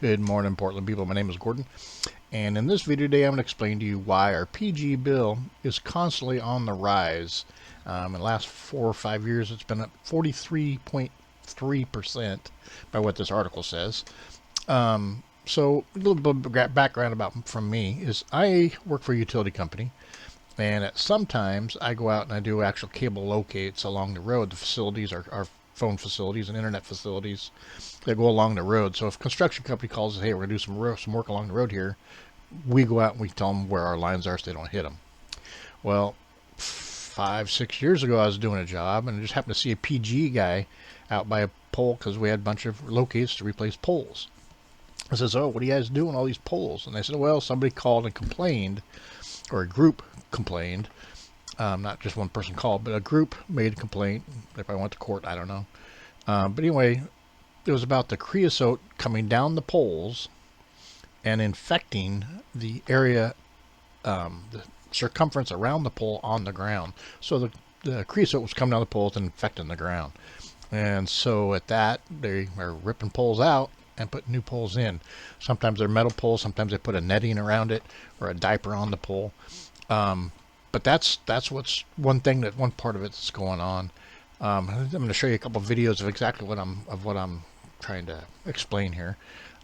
Good morning, Portland people. My name is Gordon, and in this video today, I'm going to explain to you why our PGE bill is constantly on the rise. In the last 4 or 5 years, it's been up 43.3% by what this article says. So a little bit of background from me is I work for a utility company, and sometimes I go out and I do actual cable locates along the road. The facilities are phone facilities and internet facilities that go along the road. So if a construction company calls us, hey, we're going to do some work along the road here, we go out and we tell them where our lines are so they don't hit them. Well, 5, 6 years ago, I was doing a job and I just happened to see a PGE guy out by a pole because we had a bunch of locates to replace poles. I says, oh, what are you guys doing, all these poles? And they said, well, somebody called and complained, or a group complained. Not just one person called, but a group made a complaint. If I went to court, I don't know. But anyway, it was about the creosote coming down the poles and infecting the area, the circumference around the pole on the ground. So the creosote was coming down the poles and infecting the ground. And so at that, they are ripping poles out and putting new poles in. Sometimes they're metal poles, sometimes they put a netting around it or a diaper on the pole. But that's what's one part of it that's going on. I'm going to show you a couple of videos of exactly what I'm trying to explain here,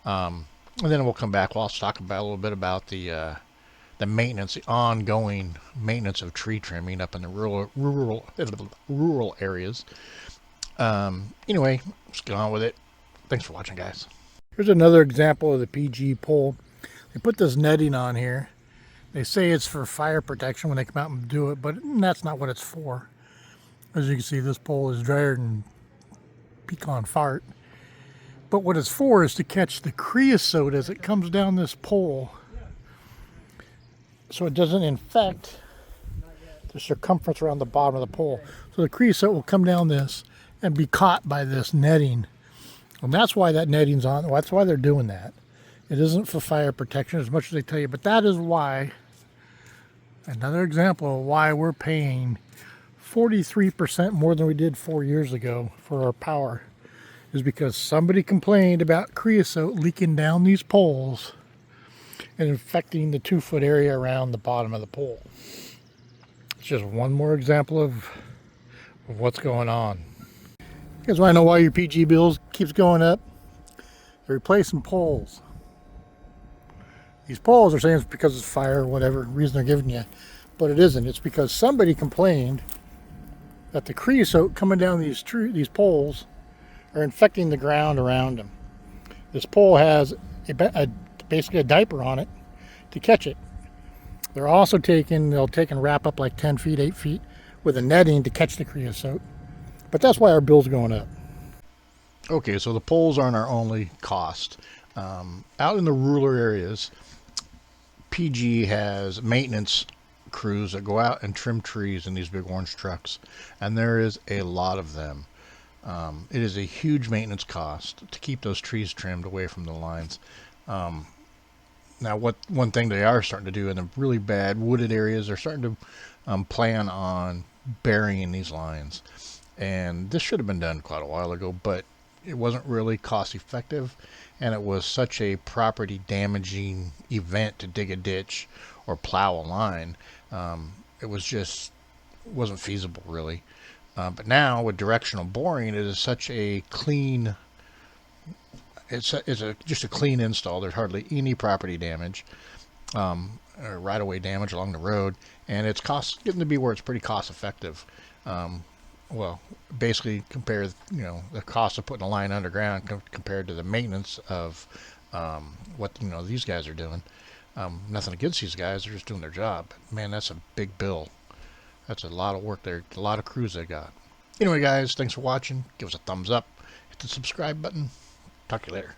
and then we'll come back. We'll also talk about a little bit about the maintenance, the ongoing maintenance of tree trimming up in the rural areas. Anyway, let's get on with it. Thanks for watching, guys. Here's another example of the PGE pole. They put this netting on here. They say it's for fire protection when they come out and do it, but that's not what it's for. As you can see, this pole is drier than pecan fart. But what it's for is to catch the creosote as it comes down this pole, so it doesn't infect the circumference around the bottom of the pole. So the creosote will come down this and be caught by this netting. And that's why that netting's on. That's why they're doing that. It isn't for fire protection as much as they tell you, but that is why, another example of why we're paying 43% more than we did 4 years ago for our power, is because somebody complained about creosote leaking down these poles and infecting the 2-foot area around the bottom of the pole. It's just one more example of what's going on. You guys want to know why your PG bills keeps going up? They're replacing poles. These poles are saying it's because it's fire or whatever reason they're giving you, but it isn't. It's because somebody complained that the creosote coming down these poles are infecting the ground around them. This pole has basically a diaper on it to catch it. They'll take and wrap up like 10 feet, 8 feet with a netting to catch the creosote. But that's why our bill's going up. Okay, so the poles aren't our only cost. Out in the rural areas, PG has maintenance crews that go out and trim trees in these big orange trucks, and there is a lot of them. It is a huge maintenance cost to keep those trees trimmed away from the lines. Now, one thing they are starting to do in the really bad wooded areas, they're starting to plan on burying these lines, and this should have been done quite a while ago, but it wasn't really cost effective, and it was such a property damaging event to dig a ditch or plow a line. It wasn't feasible really. But now with directional boring, it is such a clean, just a clean install. There's hardly any property damage, or right-of-way damage along the road, and it's getting to be where it's pretty cost effective. Well, basically compare, the cost of putting a line underground compared to the maintenance of what these guys are doing. Nothing against these guys; they're just doing their job. But man, that's a big bill. That's a lot of work there, a lot of crews they got. Anyway, guys, thanks for watching. Give us a thumbs up, hit the subscribe button. Talk to you later.